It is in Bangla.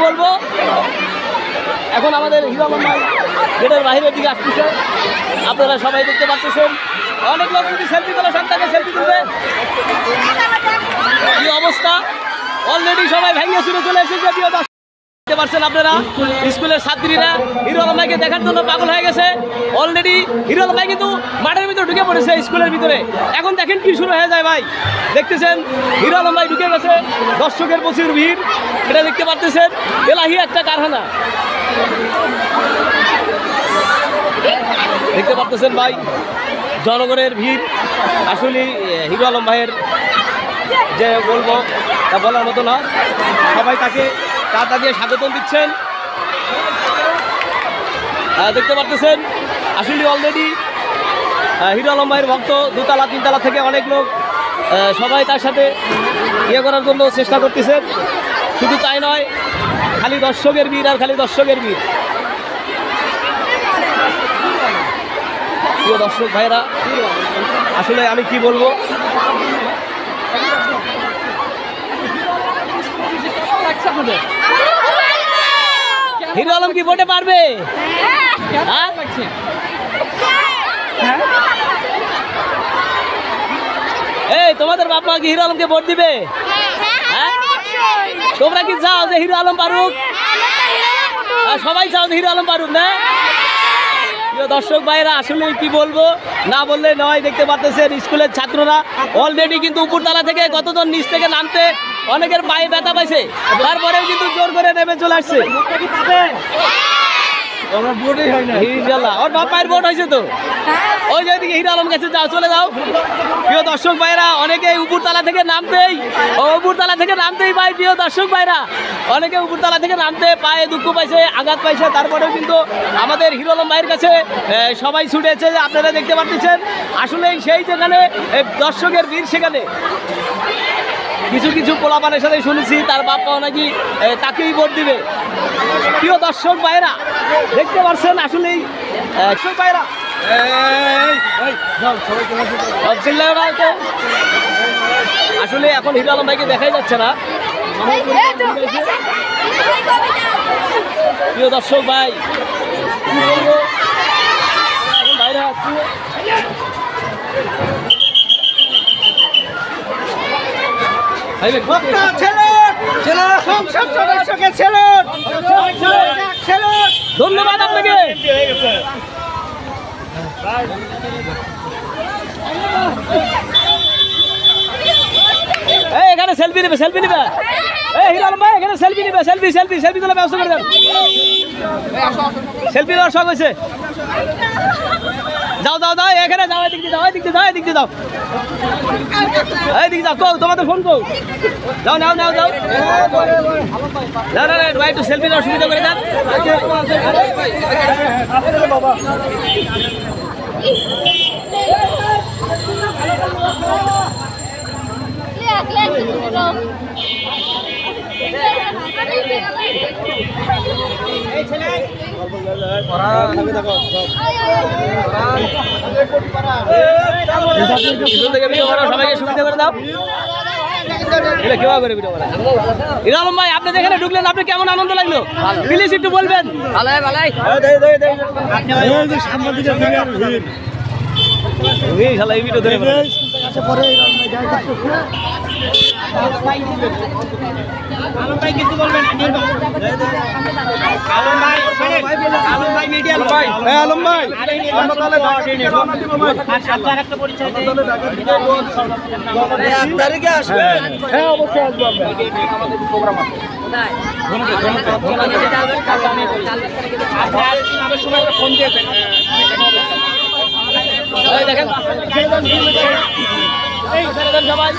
বলবো, এখন আমাদের হিরো আলম ভাই গেটের বাইরের দিকে আসতেছে, আপনারা সবাই দেখতে পাচ্ছেন। অনেক লোক যদি সেলফি তোলা সন্তানকে সেলফি তুলবে, কি অবস্থা, অলরেডি সবাই ভেঙে চুরে চলে এসেছে। দেখতে পাচ্ছেন আপনারা স্কুলের ছাত্রীরা হিরো আলম ভাইকে দেখার জন্য পাগল হয়ে গেছে। অলরেডি হিরো আলম ভাই কিন্তু মাঠের ভিতরে ঢুকে পড়েছে স্কুলের ভিতরে। এখন দেখেন কি শুরু হয়ে যায় ভাই, দেখতেছেন হিরো আলম ভাই ঢুকে গেছে, দর্শকের প্রচুর ভিড়, এটা দেখতে পাচ্ছেন। এলাহি একটা কারখানা দেখতে পাচ্ছেন ভাই, জনগণের ভিড়। আসলে হিরো আলম ভাইয়ের যে বলবো তা বলার মতো না, সবাই তাকে টাটা দিয়ে স্বাগতম দিচ্ছেন। দেখতে পাচ্ছেন আসলে অলরেডি হিরো আলম ভাইয়ের ভক্ত দুতলা তিনতলা থেকে অনেক লোক সবাই তার সাথে ইয়ে করার জন্য চেষ্টা করতেছেন। শুধু তাই নয়, খালি দর্শকের ভিড় আর খালি দর্শকের ভিড়। প্রিয় দর্শক ভাইরা, আসলে আমি কি বলবো, হিরো আলম কি ভোটে পারবে? এই তোমাদের বাপ মা কি হিরো আলমকে ভোট দিবে? তোমরা কি চাও যে হিরো আলম পারুক? সবাই চাও যে হিরো আলম পারুক না? দর্শক ভাইরা, আসলে কি বলবো, না বললে নয়। দেখতে পাচ্ছেন স্কুলের ছাত্ররা অলরেডি কিন্তু উপরতলা থেকে কতজন নিচ থেকে নামতে অনেকের পায়ে ব্যথা পাইছে, তারপরেও কিন্তু জোর করে নেমে চলে আসছে। ওর বাপায়ের ভোট হয়েছে তো, ওই যে ওইদিকে হিরো আলম কাছে যাও, চলে যাও। প্রিয় দর্শক ভাইরা, অনেকে উপরতলা থেকে নামতেই ভাই, প্রিয় দর্শক ভাইরা, অনেকে উপরতলা থেকে নামতে পায়ে দুঃখ পাইছে, আঘাত পাইছে, তারপরেও কিন্তু আমাদের হিরো আলম ভাইয়ের কাছে সবাই ছুটেছে। আপনারা দেখতে পাচ্ছেন আসলে সেই যেখানে দর্শকের ভিড়, সেখানে কিছু কিছু পোলাপানের সাথে শুনেছি তার বাপ্পাও নাকি তাকেই ভোট দিবে। প্রিয় দর্শক ভাইরা, দেখতে পাচ্ছেন আসলেই দর্শক ভাইরা আসলে এখন হিরো আলম ভাইকে দেখাই যাচ্ছে না। প্রিয় দর্শক ভাই, বাইরে আসছি, ধন্যবাদ আপনাকে। এখানে সেলফি নেবে, হিরো আলম ভাই এখানে সেলফি নেবে, সেলফি তোলার ব্যবস্থা করে দেন। সেলফি দেওয়ার শখ হয়েছে, যাও এখানে যাও, এদিকে যাও, তোমাদের ফোন কো, যাও না, ভাই একটু সেলফি দেওয়ার সুবিধা করে দেন। সবাইকে সুবিধা করে দাও। হিরো আলম ভাই, আপনি যেখানে ঢুকলেন, আপনি কেমন আনন্দ লাগলো প্লিজ একটু বলবেন। আলম ভাই তারিখে আসবেন? হ্যাঁ, অবশ্যই আসবো। দেখেন সবাই